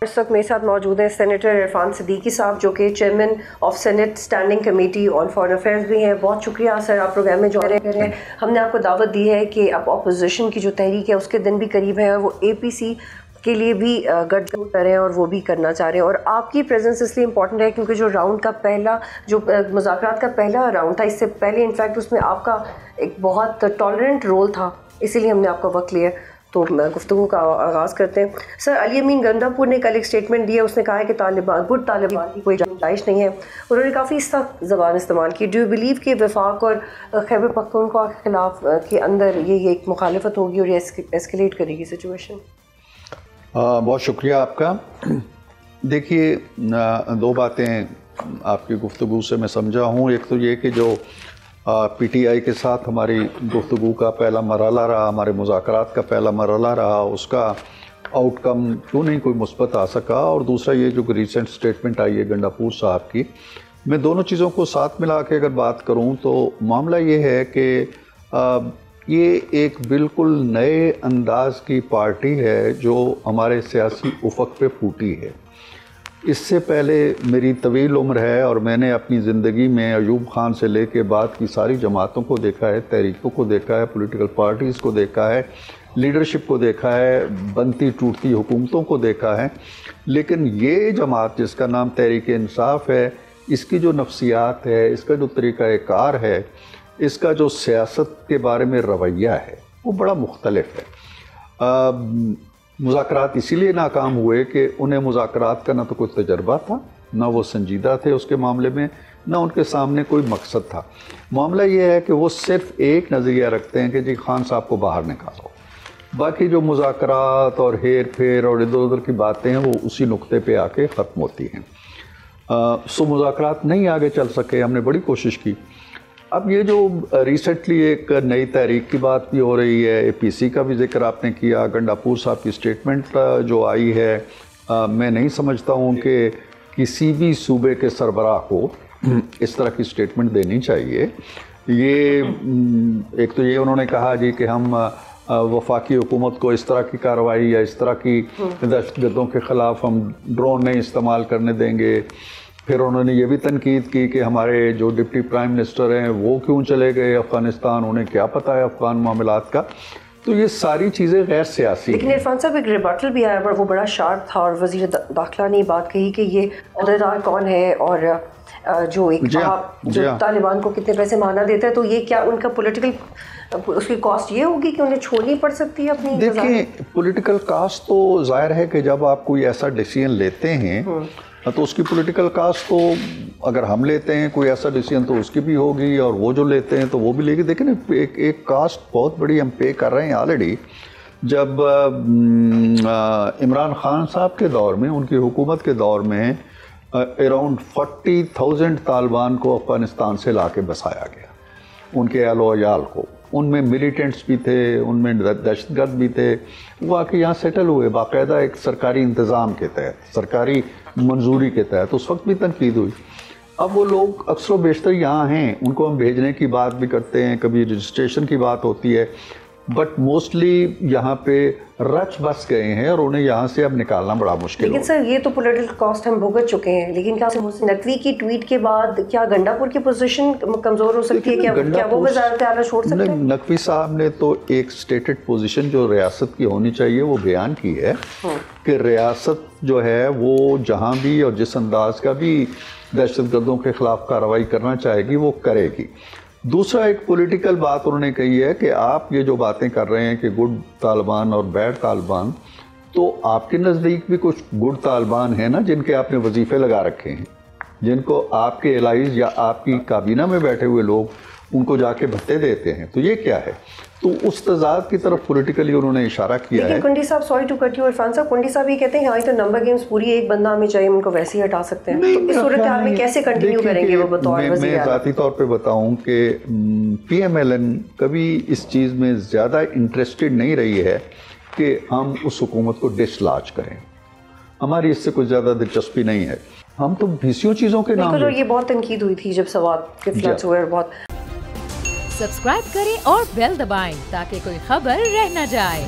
इस वक्त मेरे साथ मौजूद हैं सेनेटर इरफान सिद्दीकी साहब, जो कि chairman of senate standing committee on foreign affairs भी हैं। बहुत शुक्रिया सर, आप प्रोग्राम में ज्वाइन कर रहे हैं। हमने आपको दावत दी है कि अब अपोजिशन की जो तहरीक है उसके दिन भी करीब है और वो APC के लिए भी गठजोड़ कर रहे हैं और वो भी करना चाह रहे हैं। और आपकी प्रेजेंस इसलिए इंपॉर्टेंट है क्योंकि जो राउंड का पहला जो मुज़ाकरात का पहला राउंड था, इससे पहले इनफैक्ट उसमें आपका एक बहुत टॉलरेंट रोल था, इसीलिए हमने आपका वक्त लिया। तो गुफ्तगू का आगाज़ करते हैं। सर, अली अमीन गंडापुर ने कल एक स्टेटमेंट दिया, उसने कहा है कि तालिबान गुड तालिबान की कोई गुंजाइश नहीं है। उन्होंने काफ़ी सख्त ज़बान इस्तेमाल की। डू यू बिलीव कि वफाक और खैबर पख्तूनख्वा के खिलाफ के अंदर ये एक मुखालिफत होगी और ये एस्केलेट करेगी सिचुएशन? बहुत शुक्रिया आपका। देखिए, दो बातें आपकी गुफ्तगू से मैं समझा हूँ। एक तो ये कि जो PTI के साथ हमारी गुफ्तगू का पहला मरहला रहा, हमारे मुज़ाकरात का पहला मरहला रहा, उसका आउटकम क्यों नहीं कोई मुस्बत आ सका। और दूसरा ये जो रिसेंट स्टेटमेंट आई है गंडापुर साहब की, मैं दोनों चीज़ों को साथ मिला के अगर बात करूँ तो मामला ये है कि ये एक बिल्कुल नए अंदाज की पार्टी है जो हमारे सियासी उफ़क़ पे फूटी है। इससे पहले मेरी तवील उम्र है और मैंने अपनी ज़िंदगी में अयूब खान से लेके बाद की सारी जमातों को देखा है, तहरीकों को देखा है, पॉलिटिकल पार्टीज़ को देखा है, लीडरशिप को देखा है, बनती टूटती हुकूमतों को देखा है। लेकिन ये जमात जिसका नाम तहरीक इंसाफ है, इसकी जो नफ्सियात है, इसका जो तरीक़ाकार है, इसका जो सियासत के बारे में रवैया है, वो बड़ा मुख्तलिफ है। मुज़ाकरात इसीलिए नाकाम हुए कि उन्हें मुज़ाकरात का ना तो कोई तजर्बा था, ना वो संजीदा थे उसके मामले में, ना उनके सामने कोई मकसद था। मामला ये है कि वो सिर्फ़ एक नज़रिया रखते हैं कि जी खान साहब को बाहर निकालो। बाकी जो मुज़ाकरात और हेर फेर और इधर उधर की बातें हैं वो उसी नुक्ते पे आके ख़त्म होती हैं। सो मुज़ाकरात नहीं आगे चल सके, हमने बड़ी कोशिश की। अब ये जो रिसेंटली एक नई तहरीक की बात भी हो रही है, APC का भी जिक्र आपने किया, गंडापुर साहब की स्टेटमेंट जो आई है, मैं नहीं समझता हूँ कि किसी भी सूबे के सरबराह को इस तरह की स्टेटमेंट देनी चाहिए। ये एक तो ये उन्होंने कहा जी कि हम वफाकी हुकूमत को इस तरह की कार्रवाई या इस तरह की दहशतगर्दों के ख़िलाफ़ हम ड्रोन नहीं इस्तेमाल करने देंगे। फिर उन्होंने ये भी तनकीद की कि हमारे जो डिप्टी प्राइम मिनिस्टर हैं वो क्यों चले गए अफ़गानिस्तान, उन्हें क्या पता है अफ़गान मामलात का। तो ये सारी चीज़ें गैर सियासी। लेकिन इरफान साहब, एक रिबटल भी आया पर वो बड़ा शार्प था और वज़ीर दाखिला ने बात कही कि ये अहदेदार कौन है और जो एक जो तालिबान को कितने पैसे माना देता है, तो ये क्या उनका पॉलिटिकल उसकी कॉस्ट ये होगी कि उन्हें छोड़नी पड़ सकती है अपनी? देखिए, पॉलिटिकल कॉस्ट तो ज़ाहिर है कि जब आप कोई ऐसा डिसीजन लेते हैं तो उसकी पॉलिटिकल कास्ट तो अगर हम लेते हैं कोई ऐसा डिसीजन तो उसकी भी होगी और वो जो लेते हैं तो वो भी लेगी। देखिए ना, एक कास्ट बहुत बड़ी हम पे कर रहे हैं ऑलरेडी। जब इमरान खान साहब के दौर में, उनकी हुकूमत के दौर में अराउंड 40,000 तालिबान को अफ़गानिस्तान से ला के बसाया गया, उनके अहलो अयाल को। उनमें मिलिटेंट्स भी थे, उनमें दहशतगर्द भी थे, वो आके यहाँ सेटल हुए बाकायदा एक सरकारी इंतज़ाम के तहत, सरकारी मंजूरी के तहत। उस वक्त भी तनकीद हुई। अब वो लोग अक्सर बेशतर यहाँ हैं, उनको हम भेजने की बात भी करते हैं, कभी रजिस्ट्रेशन की बात होती है, बट मोस्टली यहाँ पे रच बस गए हैं और उन्हें यहाँ से अब निकालना बड़ा मुश्किल है। लेकिन सर, ये तो पॉलिटिकल कॉस्ट हम भुगत चुके हैं। लेकिन क्या नकवी की ट्वीट के बाद क्या गंडापुर की पोजीशन कमज़ोर हो सकती है? क्या वो वज़ारत आला छोड़ सकते हैं? नकवी साहब ने तो एक स्टेटेड पोजीशन जो रियासत की होनी चाहिए वो बयान की है कि रियासत जो है वो जहाँ भी और जिस अंदाज का भी दहशतगर्दों के ख़िलाफ़ कार्रवाई करना चाहेगी वो करेगी। दूसरा एक पॉलिटिकल बात उन्होंने कही है कि आप ये जो बातें कर रहे हैं कि गुड तालिबान और बैड तालिबान, तो आपके नज़दीक भी कुछ गुड तालिबान हैं ना जिनके आपने वजीफ़े लगा रखे हैं, जिनको आपके एलाइज या आपकी काबीना में बैठे हुए लोग उनको जाके भत्ते देते हैं। तो ये क्या है? तो उस तजाद की तरफ पॉलिटिकली उन्होंने इशारा किया है। लेकिन कुंडी साहब, sorry to cut you Irfan साहब, कुंडी साहब ये कहते हैं हाँ ये तो नंबर गेम्स पूरी, एक बंदा हमें चाहिए, उनको वैसे ही हटा सकते हैं। तो इस सूरत हाल में कैसे कंटिन्यू करेंगे वो बतौर वज़ीर आला? मैं ज़ाती तौर पे बताऊं कि PMLN कभी इस चीज़ में ज़्यादा इंटरेस्टेड नहीं रही है कि हम उस हुकूमत को डिसलॉज करें। हमारी इससे कुछ ज़्यादा दिलचस्पी नहीं है। हम तो भीसियों चीज़ों के नाम। ये बहुत तनकीद हुई थी जब सवाल के फ्लड्स हुए। बहुत सब्सक्राइब करें और बेल दबाएं ताकि कोई खबर रह न जाए।